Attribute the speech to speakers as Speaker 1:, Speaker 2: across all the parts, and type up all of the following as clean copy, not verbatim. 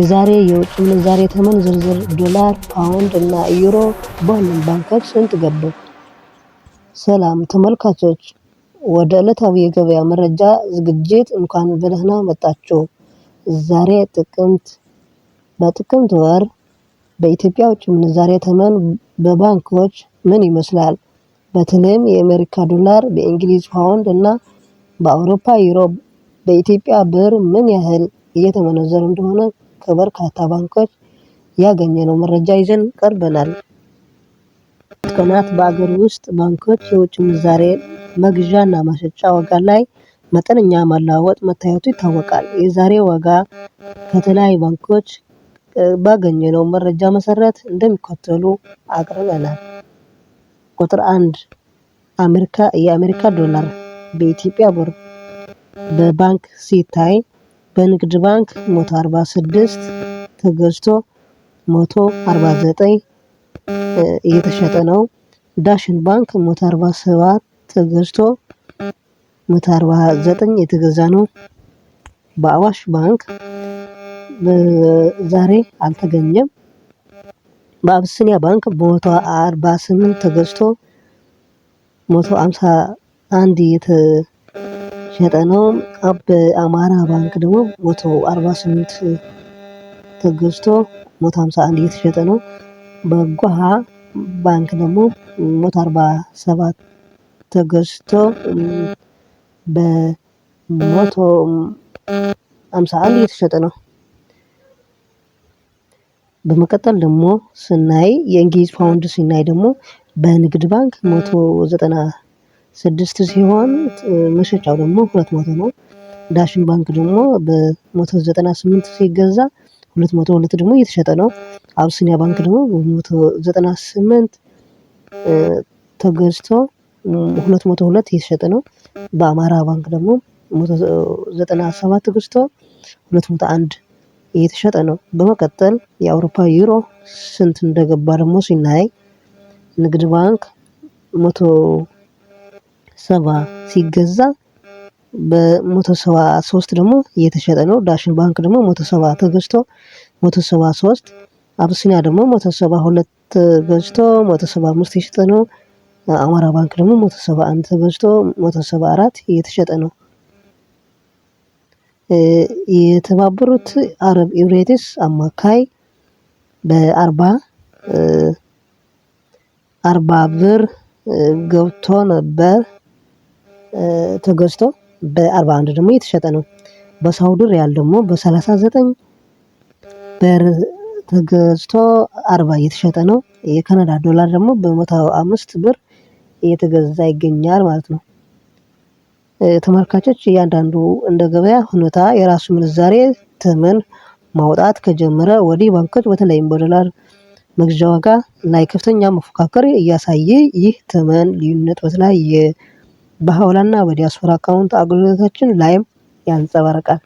Speaker 1: የዛሬ የውጭ ምንዛሬ ተመን ዝርዝር ዶላር፣ ፓውንድ እና ዩሮ በሁሉም ባንኮች ስንት ገቡ? ሰላም ተመልካቾች፣ ወደ ዕለታዊ የገበያ መረጃ ዝግጅት እንኳን በደህና መጣችሁ። ዛሬ በጥቅምት ወር በኢትዮጵያ ውጭ ምንዛሬ ተመን በባንኮች ምን ይመስላል? በተለይም የአሜሪካ ዶላር በእንግሊዝ ፓውንድ እና በአውሮፓ ዩሮ በኢትዮጵያ ብር ምን ያህል እየተመነዘሩ እንደሆነ ከበርካታ ባንኮች ያገኘነው መረጃ ይዘን ቀርበናል። ቀናት በአገር ውስጥ ባንኮች የውጭ ምንዛሬ መግዣና ማሸጫ ዋጋ ላይ መጠነኛ መለዋወጥ መታየቱ ይታወቃል። የዛሬ ዋጋ ከተለያዩ ባንኮች ባገኘነው መረጃ መሰረት እንደሚከተሉ አቅርበናል። ቁጥር 1 የአሜሪካ ዶላር በኢትዮጵያ ብር በባንክ ሲታይ በንግድ ባንክ 146 ተገዝቶ 149 እየተሸጠ ነው። ዳሽን ባንክ 147 ተገዝቶ 149 የተገዛ ነው። በአዋሽ ባንክ ዛሬ አልተገኘም። በአብሲኒያ ባንክ በ148 ተገዝቶ 151 የተሸጠ ነው። በአማራ ባንክ ደግሞ 148 ተገዝቶ 151 እየተሸጠ ነው። በጓሃ ባንክ ደግሞ 147 ተገዝቶ በ151 እየተሸጠ ነው። በመቀጠል ደግሞ ስናይ የእንግሊዝ ፓውንድ ሲናይ ደግሞ በንግድ ባንክ 196 ሲሆን መሸጫው ደግሞ 200 ነው። ዳሽን ባንክ ደግሞ በ198 ሲገዛ 202 ደግሞ እየተሸጠ ነው። አብሲኒያ ባንክ ደግሞ በ198 ተገዝቶ 202 እየተሸጠ ነው። በአማራ ባንክ ደግሞ 197 ተገዝቶ 201 እየተሸጠ ነው። በመቀጠል የአውሮፓ ዩሮ ስንት እንደገባ ደግሞ ሲናይ ንግድ ባንክ 170 ሲገዛ በ173 ደግሞ እየተሸጠ ነው። ዳሽን ባንክ ደግሞ 170 ተገዝቶ 173፣ አብሲኒያ ደግሞ 172 ተገዝቶ 175 እየተሸጠ ነው። አማራ ባንክ ደግሞ 171 ተገዝቶ 174 እየተሸጠ ነው። የተባበሩት አረብ ኤሚሬትስ አማካይ በ40 ብር ገብቶ ነበር ተገዝቶ በ41 ደግሞ እየተሸጠ ነው። በሳውዲ ሪያል ደግሞ በ39 ብር ተገዝቶ 40 እየተሸጠ ነው። የካናዳ ዶላር ደግሞ በ105 ብር እየተገዛ ይገኛል ማለት ነው። ተመልካቾች እያንዳንዱ እንደ ገበያ ሁኔታ የራሱ ምንዛሬ ተመን ማውጣት ከጀመረ ወዲህ ባንኮች በተለይም በዶላር መግዣ ዋጋ ላይ ከፍተኛ መፎካከር እያሳየ ይህ ተመን ልዩነት በተለያየ በሐዋላና በዲያስፖራ አካውንት አገልግሎቶችን ላይም ያንጸባርቃል።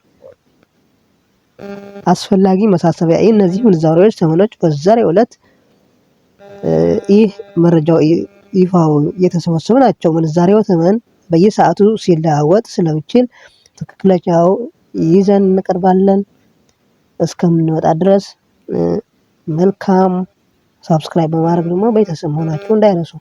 Speaker 1: አስፈላጊ ማሳሰቢያ፣ እነዚህ ምንዛሬዎች ተመኖች በዛሬው ዕለት ይህ መረጃው ይፋው የተሰበሰቡ ናቸው። ምንዛሬው ተመን በየሰዓቱ ሲለዋወጥ ስለሚችል ትክክለኛው ይዘን እንቀርባለን። እስከምንወጣ ድረስ መልካም። ሳብስክራይብ በማድረግ ደግሞ ቤተሰብ መሆናችሁ እንዳይረሱ።